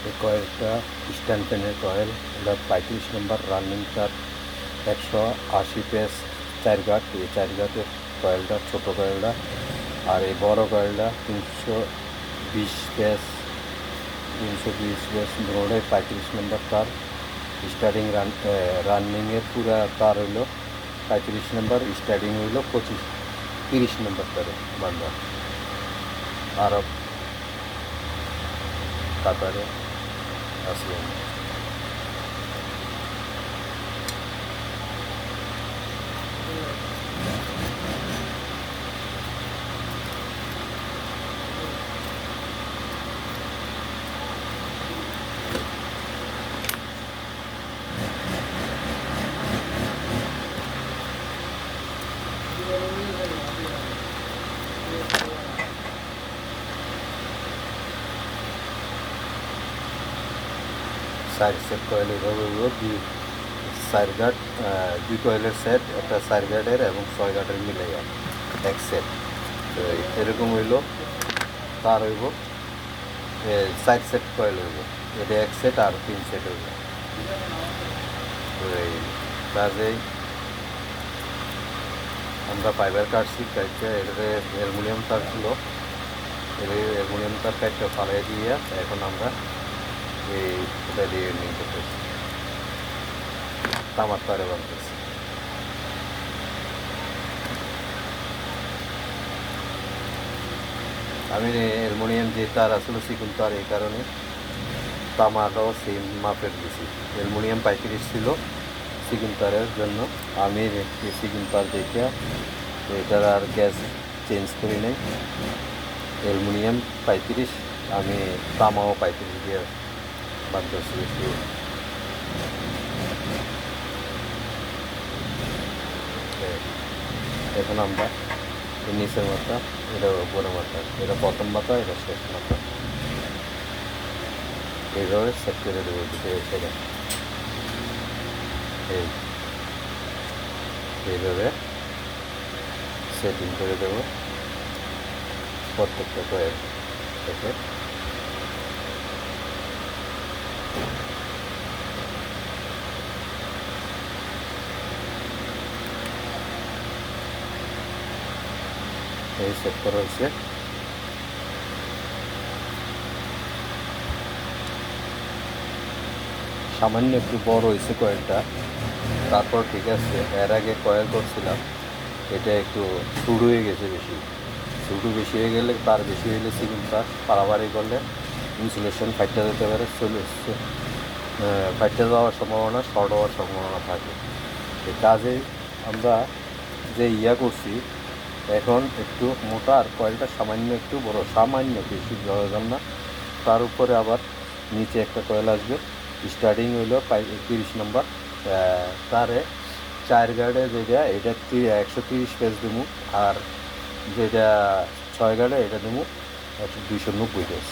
এই কয়েলটা স্ট্যান্ড ফ্যানের কয়েল, এটা 35 নম্বর রানিং তার 180 পেস 4 গাঁট। এই 4 গাঁটের কয়েলটা, ছোটো কয়েলটা। আর এই বড় কয়েলটা 320 পেস, 320 পেস ধরে 35 নম্বর তার। স্টার্টিং রানিংয়ের পুরা তার হইল 35 নম্বর, স্টার্টিং হইল 30 নম্বর তারে বান্ধা। আরব কাতারে আসলেন। চার সেট কয়েল এভাবে হইব, 4 গাঁট, 2 কয়েলের সেট, একটা 4 গাঁটের এবং 6 গাঁটের মিলাইয়া এক সেট। তো এরকম হইল তার হইব 4 সেট কয়েল হইব, এটা 1 সেট আর 3 সেট হইব। তো এই কাজেই আমরা ফাইবার কাটছি, কাটতে এটাতে অ্যালুমিনিয়াম তার ছিল, এই অ্যালুমিনিয়াম তার কাটতে ফালাই দিয়ে এখন আমরা এটা দিয়ে নিয়ে করতেছি, তামার তারে বানতেছি। আমি অ্যালুমিনিয়াম যে তার আসলে চিকন তার, এই কারণে তামাটাও সেম মাপের দিছি। অ্যালুমিনিয়াম 35 ছিল চিকন তারের জন্য, আমি চিকন তার দেখে এটার আর গ্যাস চেঞ্জ করি নাই। অ্যালুমিনিয়াম 35, আমি তামাও 35 দিয়ে বানতেছি। এখন আমরা নিচের মাথা, এটা উপরের মাথা, এটা প্রথম মাথা, এটা শেষ মাথা, এইভাবে সেট করে দেবো দুটো সেটা। এইভাবে সেটিং করে দেবো প্রত্যেকটা কয়েল থেকে। এই সেট করা হয়েছে। সামান্য একটু বড় হয়েছে কয়েলটা, তারপর ঠিক আছে। এর আগে কয়েল করছিলাম, এটা একটু শুরু হয়ে গেছে বেশি। শুরু বেশি হয়ে গেলে, তার বেশি হইলে সিলিং তার পাড়াবাড়ি করলে ইনসুলেশন ফাইটটা যেতে পারে, ফাইটটা যাওয়ার সম্ভাবনা, শর্ট হওয়ার সম্ভাবনা থাকে। এই কাজে আমরা যে করছি, এখন একটু মোটা আর কয়েলটা সামান্য একটু বড়, সামান্য বেশি প্রয়োজন না। তার উপরে আবার নিচে একটা কয়েল আসবে, স্টার্টিং হইল 30 নম্বর তারে 4 গার্ডে যেটা, এটা 130 পেজ দেবো, আর যেটা 6 গার্ডে এটা দেবো 290 পেজ।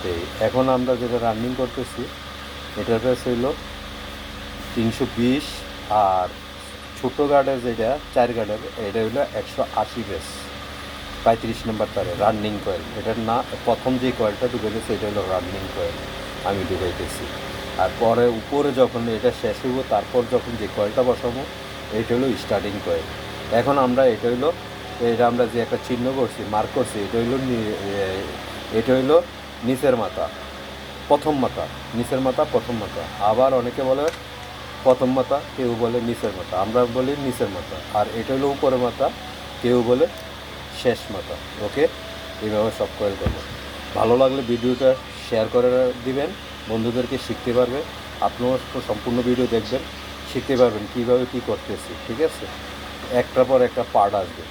তো এখন আমরা যেটা রানিং করতেছি, এটার পেজ হইল 320, আর ছোটো গার্ডের যেটা 4 গার্ডের, এটা হইলো 180 পেজ 35 নম্বর তারে রানিং কয়েল। এটার না প্রথম যে কয়েলটা ঢুকেছে এটা হলো রানিং কয়েল, আমি ঢুকাইতেছি। আর পরে উপরে যখন এটা শেষ হইব, তারপর যখন যে কয়েলটা বসাবো, এটা হলো স্টার্টিং কয়েল। এখন আমরা এটা আমরা যে একটা চিহ্ন করছি, মার্ক করছি, এটা হইলো নিচের মাথা, প্রথম মাথা, নিচের মাথা, প্রথম মাথা। আবার অনেকে বলে প্রথম মাথা, কেউ বলে নিচের মাথা, আমরা বলি নিচের মাথা। আর এটা হলো উপরের মাথা, কেউ বলে শেষ মাথা। ওকে, এইভাবে সব কয়েল করবো। ভালো লাগলে ভিডিওটা শেয়ার করে দিবেন, বন্ধুদেরকে শিখতে পারবে। আপনিও সম্পূর্ণ ভিডিও দেখবেন, শিখতে পারবেন কীভাবে কী করতেছি। ঠিক আছে, একটার পর একটা পার্ট আসবে।